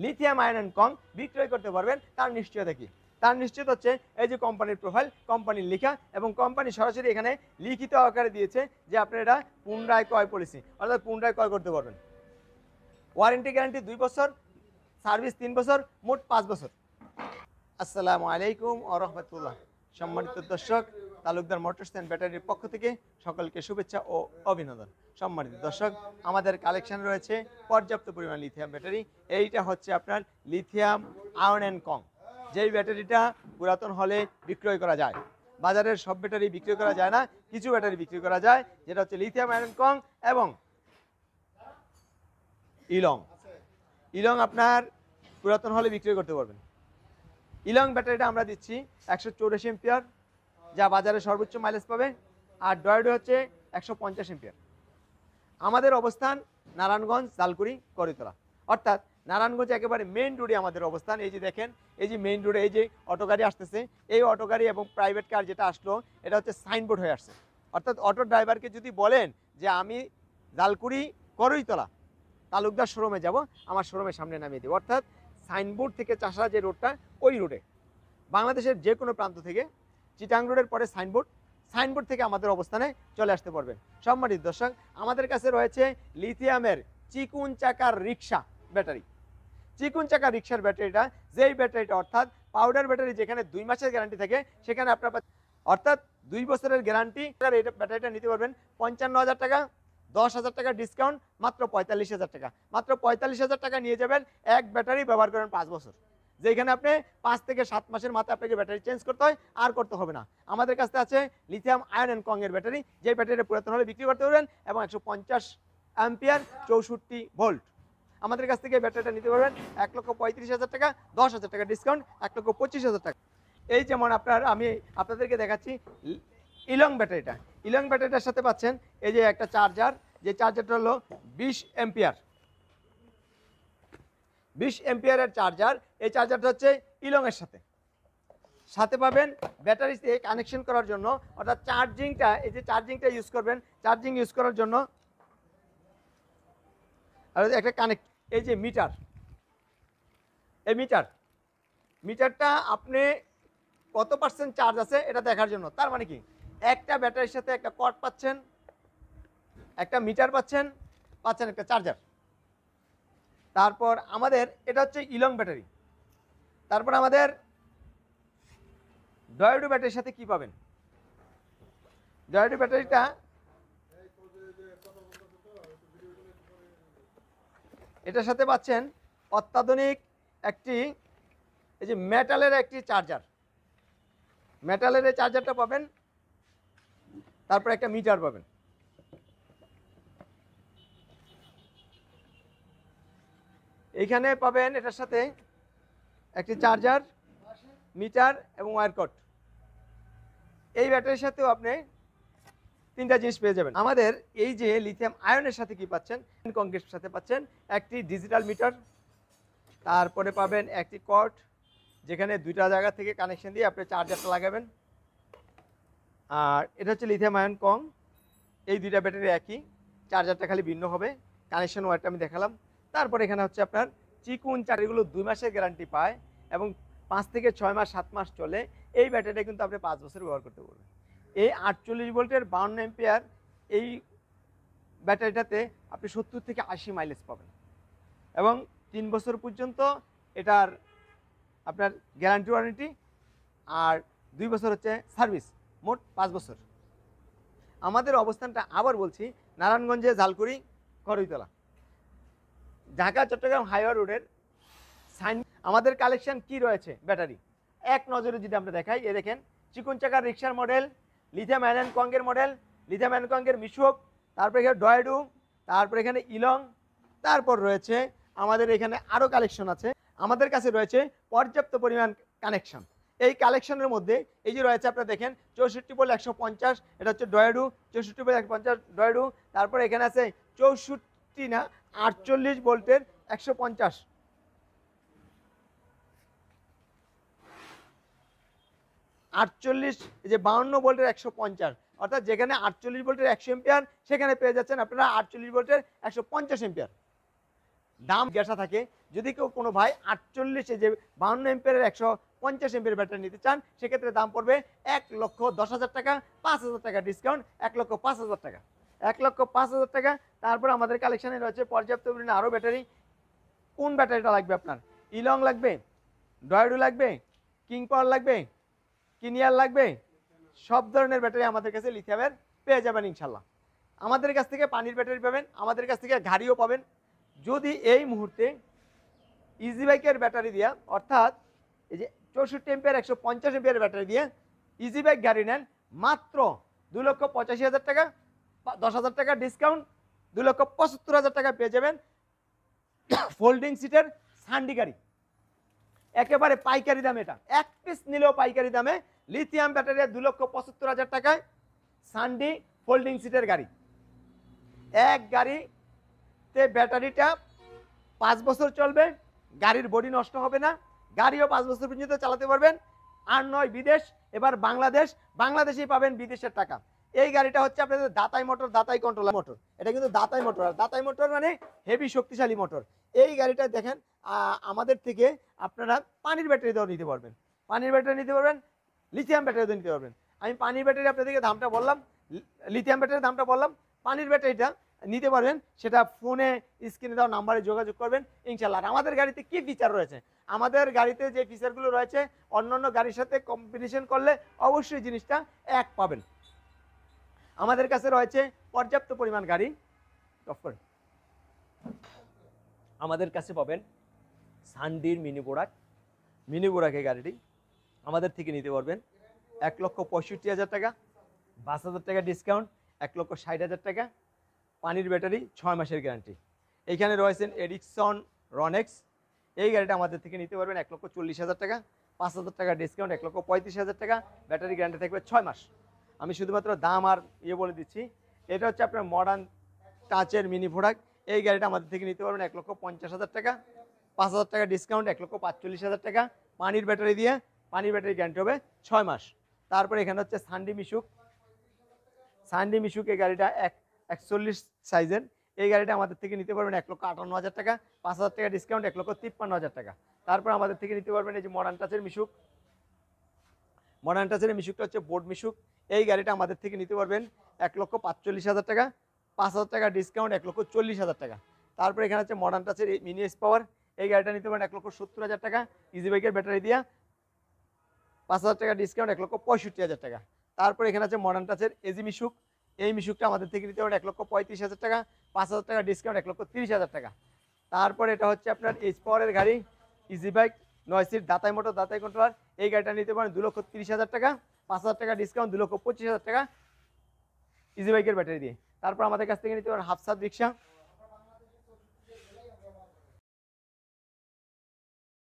Lithium ion কং বিক্রয় করতে পারবেন তার নিশ্চয়তা কি? তার নিশ্চিত হচ্ছে এই যে কোম্পানির প্রোফাইল, কোম্পানির লেখা, এবং কোম্পানি সরাসরি এখানে লিখিত আকারে দিয়েছে যে আপনার এটা পুনরায় ক্রয় পলিসি, অর্থাৎ পুনরায় ক্রয় করতে পারবেন। ওয়ারেন্টি গ্যারান্টি 2 বছর, সার্ভিস 3 বছর, মোট 5 বছর। আসসালামু আলাইকুম ওয়া রাহমাতুল্লাহ। সম্মানিত দর্শক, তালুকদার মোটরস অ্যান্ড ব্যাটারির পক্ষ থেকে সকলকে শুভেচ্ছা ও অভিনন্দন। সম্মানিত দর্শক, আমাদের কালেকশন রয়েছে পর্যাপ্ত পরিমাণ লিথিয়াম ব্যাটারি। এইটা হচ্ছে আপনার লিথিয়াম আয়ন অ্যান্ড কং, যেই ব্যাটারিটা পুরাতন হলে বিক্রয় করা যায়। বাজারের সব ব্যাটারি বিক্রি করা যায় না, কিছু ব্যাটারি বিক্রি করা যায়, যেটা হচ্ছে লিথিয়াম আয়ন কং এবং ইলং। ইলং আপনার পুরাতন হলে বিক্রি করতে পারবেন। ইলং ব্যাটারিটা আমরা দিচ্ছি 184 এম্পিয়ার, যা বাজারে সর্বোচ্চ মাইলেজ পাবে, আর ডয়েডো হচ্ছে 150 এম্পিয়ার। আমাদের অবস্থান নারায়ণগঞ্জ, জালকুড়ি, করিতলা, অর্থাৎ নারায়ণগঞ্জ একেবারে মেইন রোডে আমাদের অবস্থান। এই যে দেখেন, এই যে মেইন রোডে এই যে অটো গাড়ি আসতেছে, এই অটো গাড়ি এবং প্রাইভেট কার যেটা আসলো, এটা হচ্ছে সাইনবোর্ড হয়ে আসছে। অর্থাৎ অটো ড্রাইভারকে যদি বলেন যে আমি জালকুড়ি, করইতলা তালুকদার শোরুমে যাব, আমার শোরুমের সামনে নামিয়ে দেবো। অর্থাৎ সাইনবোর্ড থেকে চাষড়া যে রোডটা, ওই রোডে বাংলাদেশের যে কোনো প্রান্ত থেকে, চিটাং রোডের পরে সাইনবোর্ড থেকে আমাদের অবস্থানে চলে আসতে পারবেন। সম্মানিত দর্শক, আমাদের কাছে রয়েছে লিথিয়ামের চিকুন চাকার রিক্সা ব্যাটারি। চিকুন চাকার রিক্সার ব্যাটারিটা, যেই ব্যাটারিটা অর্থাৎ পাউডার ব্যাটারি যেখানে 2 মাসের গ্যারান্টি থাকে, সেখানে আপনার অর্থাৎ 2 বছরের গ্যারান্টি। এই ব্যাটারিটা নিতে পারবেন 55,000 টাকা, 10,000 টাকা ডিসকাউন্ট, মাত্র 45,000 টাকা। মাত্র 45,000 টাকা নিয়ে যাবেন, এক ব্যাটারি ব্যবহার করেন 5 বছর, যেখানে আপনি 5 থেকে 7 মাসের মাথায় আপনাকে ব্যাটারি চেঞ্জ করতে হয়, আর করতে হবে না। আমাদের কাছে আছে লিথিয়াম আয়ন অ্যান্ড কং এর ব্যাটারি, যে ব্যাটারিটা পুরাতন হলে বিক্রি করতে পারবেন, এবং 150 অ্যাম্পিয়ার 64 ভোল্ট। আমাদের কাছ থেকে ব্যাটারিটা নিতে পারবেন 1,35,000 টাকা, 10,000 টাকা ডিসকাউন্ট, 1,25,000 টাকা। এই যেমন আমি আপনাদেরকে দেখাচ্ছি ইলং ব্যাটারিটা। ইলং ব্যাটারিটার সাথে পাচ্ছেন এই যে একটা চার্জার, যে চার্জারটা হলো 20 এম্পিয়ার, 20 এম্পিয়ারের চার্জার। এই চার্জারটা হচ্ছে ইলংয়ের সাথে পাবেন ব্যাটারিতে কানেকশন করার জন্য, অর্থাৎ চার্জিংটা, এই যে চার্জিংটা ইউজ করবেন, চার্জিং ইউজ করার জন্য আর একটা কানেক্ট, এই যে মিটার, এই মিটারটা আপনি কত পার্সেন্ট চার্জ আছে এটা দেখার জন্য। তার মানে কি, একটা ব্যাটারির সাথে একটা কর্ড পাচ্ছেন, একটা মিটার পাচ্ছেন একটা চার্জার। তারপর আমাদের এটা হচ্ছে ইলং ব্যাটারি। তারপর আমাদের ডয়েডো ব্যাটারির সাথে কি পাবেন? ডয়েডো ব্যাটারিটা এটার সাথে পাচ্ছেন অত্যাধুনিক একটি, এই যে মেটালের একটি চার্জার, মেটালের এই চার্জারটা পাবেন। তারপর একটা মিটার পাবেন। এইখানে পাবেন এটার সাথে একটি চার্জার, মিটার এবং ওয়্যার কট। এই ব্যাটারির সাথেও আপনি 3টা জিনিস পেয়ে যাবেন। আমাদের এই যে লিথিয়াম আয়নের সাথে কি পাচ্ছেন, কংক্রিটের সাথে পাচ্ছেন একটি ডিজিটাল মিটার, তারপরে পাবেন একটি কর্ড, যেখানে 2টা জায়গা থেকে কানেকশন দিয়ে আপনি চার্জারটা লাগাবেন। আর এটা হচ্ছে লিথিয়াম আয়ন কং, এই 2টা ব্যাটারি একই, চার্জারটা খালি ভিন্ন হবে। কানেকশন ওয়্যারটা আমি দেখালাম। তারপর এখানে হচ্ছে আপনার চিকুন চার্জারগুলো 2 মাসের গ্যারান্টি পায় এবং 5 থেকে 6 মাস 7 মাস চলে। এই ব্যাটারিটা কিন্তু আপনি 5 বছর ব্যবহার করতে পারবেন। এই 48 ভোল্টের 52 এম্পিয়ার এই ব্যাটারিটাতে আপনি 70 থেকে 80 মাইলেজ পাবেন, এবং 3 বছর পর্যন্ত এটার আপনার গ্যারান্টি ওয়ারেন্টি, আর 2 বছর হচ্ছে সার্ভিস, মোট 5 বছর। আমাদের অবস্থানটা আবার বলছি, নারায়ণগঞ্জে, জালকুড়ি, করইতলা, ঢাকা চট্টগ্রাম হাইওয়ে রোডের সাইন। আমাদের কালেকশন কি রয়েছে ব্যাটারি এক নজরে যদি আমরা দেখাই, এ দেখেন চিকুন চাকার রিক্সার মডেল, লিথিয়াম আয়ন কংয়ের মডেল, লিথিয়াম আয়ন কংয়ের মিশুক, তারপর এখানে ডয়েডু, তারপর এখানে ইলং, তারপর রয়েছে আমাদের এখানে আরও কালেকশন আছে। আমাদের কাছে রয়েছে পর্যাপ্ত পরিমাণ কানেকশন। এই কালেকশনের মধ্যে এই যে রয়েছে, আপনারা দেখেন 64 ভোল্ট 150, এটা হচ্ছে ডয়েডু, 64 ভোল্ট 150 ডয়েডু। তারপর এখানে আছে 64 না 48 ভোল্টের 150, 48, এই যে 52 ভোল্টের 150, অর্থাৎ যেখানে 48 ভোল্টের 100 এম্পিয়ার, সেখানে পেয়ে যাচ্ছেন আপনারা 48 ভোল্টের 150 এম্পিয়ার। দাম গ্যাসা থাকে। যদি কেউ কোনো ভাই 48 যে 52 এম্পিয়ারের 150 এম্পিয়ার ব্যাটারি নিতে চান, সেক্ষেত্রে দাম পড়বে 1,10,000 টাকা, 5,000 টাকা ডিসকাউন্ট, 1,05,000 টাকা, 1,05,000 টাকা। তারপর আমাদের কালেকশানে রয়েছে পর্যাপ্ত পরিমাণে আরও ব্যাটারি। কোন ব্যাটারিটা লাগবে আপনার? ইলং লাগবে, ডয়েডু লাগবে, কিং পাওয়ার লাগবে, কিনিয়ার লাগবে, সব ধরনের ব্যাটারি আমাদের কাছে লিথিয়ামের পেয়ে যাবেন ইনশাল্লাহ। আমাদের কাছ থেকে পানির ব্যাটারি পাবেন, আমাদের কাছ থেকে গাড়িও পাবেন। যদি এই মুহূর্তে ইজি বাইকের ব্যাটারি দিয়া, অর্থাৎ এই যে 64 এম্পিয়ার 150 এম্পিয়ার ব্যাটারি দিয়ে ইজি বাইক গাড়ি নেন, মাত্র 2,85,000 টাকা, 10,000 টাকা ডিসকাউন্ট, 2,75,000 টাকা পেয়ে যাবেন ফোল্ডিং সিটের সান্ডি গাড়ি। একেবারে পাইকারি দামে, এটা এক পিস নিলেও পাইকারি দামে লিথিয়াম ব্যাটারি 2,75,000 টাকায় সান্ডি ফোল্ডিং সিটের গাড়ি। এক গাড়িতে ব্যাটারিটা 5 বছর চলবে, গাড়ির বডি নষ্ট হবে না, গাড়িও 5 বছর পর্যন্ত চালাতে পারবেন। আর নয় বিদেশ, এবার বাংলাদেশ, বাংলাদেশেই পাবেন বিদেশের টাকা। এই গাড়িটা হচ্ছে আপনাদের দাতাই মোটর, দাতাই কন্ট্রোলার মোটর। এটা কিন্তু দাতাই মোটর, আর দাতাই মোটর মানে হেভি শক্তিশালী মোটর। এই গাড়িটা দেখেন আমাদের থেকে আপনারা পানির ব্যাটারি দিয়েও নিতে পারবেন, পানির ব্যাটারি নিতে পারবেন, লিথিয়াম ব্যাটারি দিয়ে নিতে পারবেন। আমি পানির ব্যাটারি আপনাদেরকে দামটা বললাম, লিথিয়াম ব্যাটারির দামটা বললাম। পানির ব্যাটারিটা নিতে পারবেন, সেটা ফোনে স্ক্রিনে দেওয়া নাম্বারে যোগাযোগ করবেন ইনশাল্লাহ। আর আমাদের গাড়িতে কি ফিচার রয়েছে? আমাদের গাড়িতে যে ফিচারগুলো রয়েছে অন্যান্য গাড়ির সাথে কম্পিটিশন করলে অবশ্যই জিনিসটা এক পাবেন। আমাদের কাছে রয়েছে পর্যাপ্ত পরিমাণ গাড়ি। আমাদের কাছে পাবেন সান্ডির মিনি বোরাক, মিনি বোরাকের গাড়িটি আমাদের থেকে নিতে পারবেন 1,65,000 টাকা, 5,000 টাকা ডিসকাউন্ট, 1,60,000 টাকা, পানির ব্যাটারি, 6 মাসের গ্যারান্টি। এইখানে রয়েছেন এরিকসন রনেক্স, এই গাড়িটা আমাদের থেকে নিতে পারবেন 1,40,000 টাকা, 5,000 টাকা ডিসকাউন্ট, 1,35,000 টাকা, ব্যাটারি গ্যারান্টি থাকবে 6 মাস। আমি শুধুমাত্র দাম আর বলে দিচ্ছি। এটা হচ্ছে আপনার মডার্ন টাচের মিনি বোরাক, এই গাড়িটা আমাদের থেকে নিতে পারবেন 1,50,000 টাকা, 5,000 টাকা ডিসকাউন্ট, 1,45,000 টাকা, পানির ব্যাটারি দিয়ে, পানির ব্যাটারি গ্যারান্টি হবে 6 মাস। তারপরে এখানে হচ্ছে সান্ডি মিশুক, সান্ডি মিশুক এই গাড়িটা 41 সাইজের, এই গাড়িটা আমাদের থেকে নিতে পারবেন 1,58,000 টাকা, 5,000 টাকা ডিসকাউন্ট, 1,53,000 টাকা। তারপর আমাদের থেকে নিতে পারবেন এই যে মডার্ন টাচের মিশুক, মডার্ন টাচের মিশুকটা হচ্ছে বোর্ড মিশুক, এই গাড়িটা আমাদের থেকে নিতে পারবেন 1,45,000 টাকা, 5,000 টাকা ডিসকাউন্ট, 1,40,000 টাকা। তারপরে এখানে হচ্ছে মডার্ন টাচের মিনি এস পাওয়ার, এই গাড়িটা নিতে পারেন 1,70,000 টাকা, ইজি বাইকের ব্যাটারি দিয়া, 5,000 টাকা ডিসকাউন্ট, 1,65,000 টাকা। তারপরে এখানে আছে মডার্ন টাচের এজি মিশুক, এই মিশুকটা আমাদের থেকে নিতে পারেন 1,35,000 টাকা, 5,000 টাকা ডিসকাউন্ট, 1,30,000 টাকা। তারপরে এটা হচ্ছে আপনার এইচ পাওয়ারের গাড়ি, ইজি বাইক 9 সিট, দাতাই মোটর, দাতাই কন্ট্রোলার, এই গাড়িটা নিতে পারেন 2,30,000 টাকা, 5,000 টাকা ডিসকাউন্ট, 2,25,000 টাকা, ইজি বাইকের ব্যাটারি দিয়ে। তারপর আমাদের কাছ থেকে নিতে পারেন হাফসাদ রিক্সা,